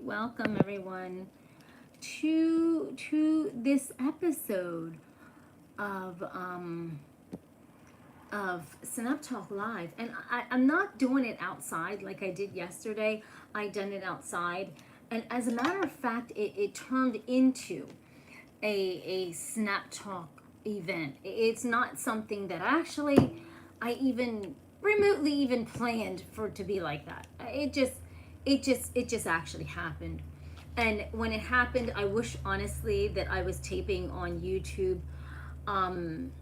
welcome everyone to this episode of Snap Talk Live. And I'm not doing it outside like I did yesterday. I done it outside, and as a matter of fact, it turned into a Snap Talk event. It's not something that actually I even remotely even planned for it to be like that. It just actually happened. And when it happened, I wish honestly that I was taping on YouTube. Um,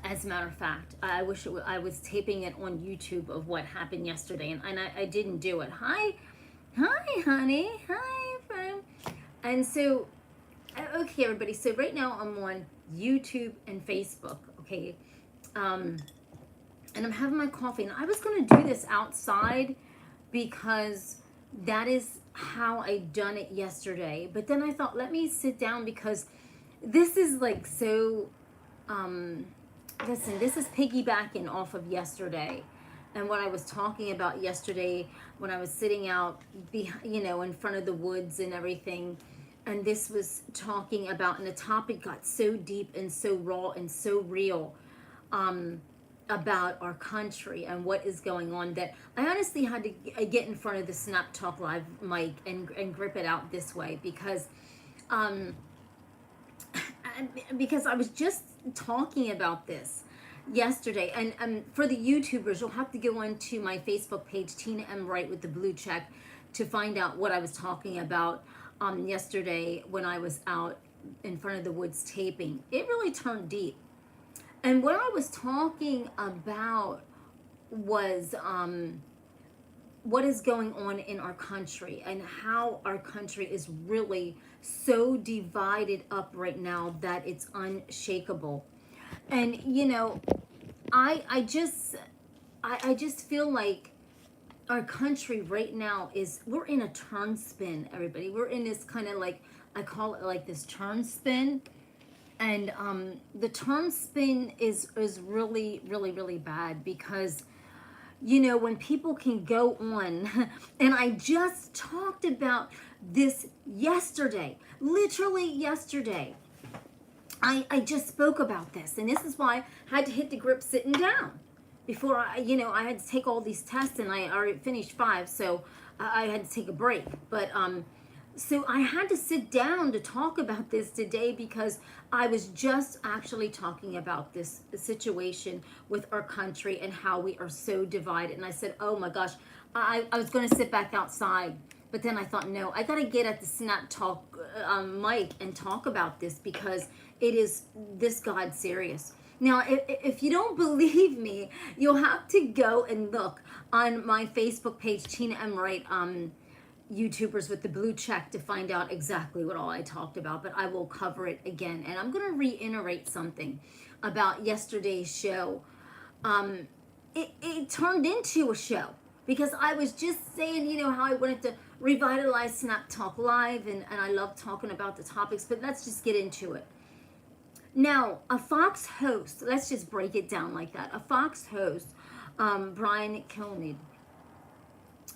as a matter of fact, I wish I was taping it on YouTube of what happened yesterday, and I didn't do it. Hi, honey, hi, friend. And so, okay, everybody. So right now I'm on YouTube and Facebook. Okay, and I'm having my coffee, and I was going to do this outside because that is how I done it yesterday. But then I thought, let me sit down because this is like so. Listen, this is piggybacking off of yesterday, and what I was talking about yesterday when I was sitting out, in front of the woods and everything. And this was talking about, and the topic got so deep and so raw and so real. About our country and what is going on, that I honestly had to get in front of the Snap Talk Live mic and grip it out this way because I was just talking about this yesterday. And for the YouTubers, you'll have to go onto my Facebook page, Tina M Wright with the blue check, to find out what I was talking about yesterday when I was out in front of the woods taping. It really turned deep. And what I was talking about was what is going on in our country and how our country is really so divided up right now that it's unshakable. And I just feel like our country right now we're in a turn spin, everybody. We're in this kind of, like, I call it like this turn spin. And the turn spin is really, really, really bad because, when people can go on, and I just talked about this yesterday, literally yesterday. I just spoke about this, and this is why I had to hit the grip sitting down before I had to take all these tests, and I already finished 5, so I had to take a break. But so I had to sit down to talk about this today because I was just actually talking about this situation with our country and how we are so divided. And I said, oh my gosh, I was going to sit back outside. But then I thought, no, I got to get at the Snap Talk mic and talk about this because it is this God serious. Now, if you don't believe me, you'll have to go and look on my Facebook page, Tina M Wright, YouTubers with the blue check, to find out exactly what all I talked about. But I will cover it again, and I'm going to reiterate something about yesterday's show. It turned into a show because I was just saying, how I wanted to revitalize Snap Talk Live, and I love talking about the topics. But let's just get into it. Now, a Fox host, let's just break it down like that. A Fox host, Brian Kilmeade.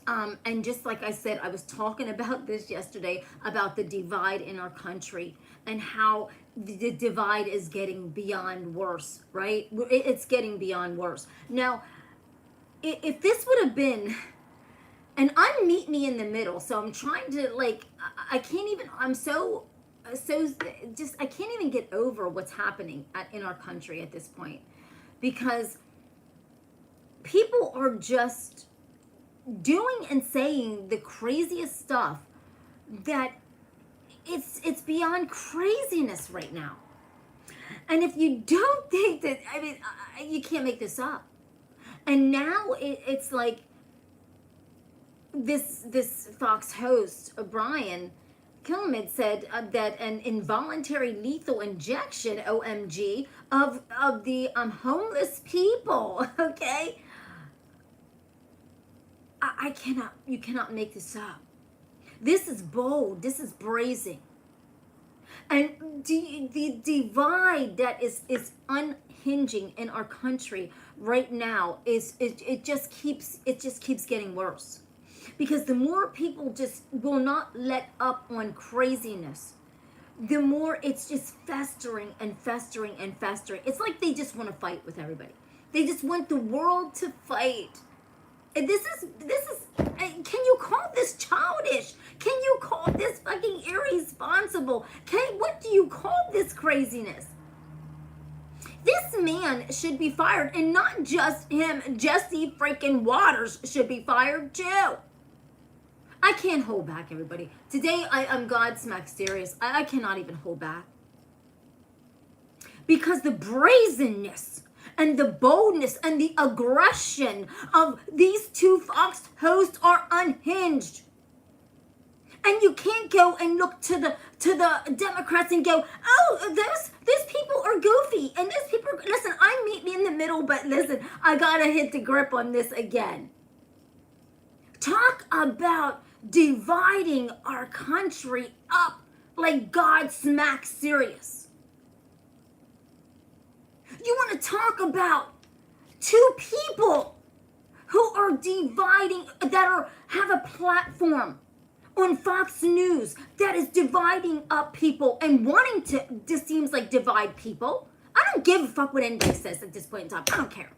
And just like I said, I was talking about this yesterday, about the divide in our country and how the divide is getting beyond worse, right? It's getting beyond worse. Now, if this would have been, and I'm meet me in the middle, so I'm trying to, like, I can't even, I'm so just, I can't even get over what's happening in our country at this point, because people are just doing and saying the craziest stuff that it's beyond craziness right now. And if you don't think that, I mean, you can't make this up. And now it's like this Fox host, Brian Kilmeade, said that an involuntary lethal injection, OMG, of the homeless people, okay? You cannot make this up. This is bold. This is brazen. And the divide that is unhinging in our country right now it just keeps getting worse. Because the more people just will not let up on craziness, the more it's just festering and festering and festering. It's like they just want to fight with everybody. They just want the world to fight. And this is, can you call this childish? Can you call this fucking irresponsible? What do you call this craziness? This man should be fired, and not just him, Jesse freaking Waters should be fired too. I can't hold back, everybody. Today, I'm Godsmack serious. I cannot even hold back. Because the brazenness and the boldness and the aggression of these two Fox hosts are unhinged. And you can't go and look to the Democrats and go, oh, those people are goofy. And those people are, listen, I meet me in the middle, but listen, I gotta hit the grip on this again. Talk about dividing our country up like Godsmack serious. You want to talk about two people who are dividing, that have a platform on Fox News that is dividing up people and wanting to, this seems like, divide people. I don't give a fuck what anybody says at this point in time. I don't care.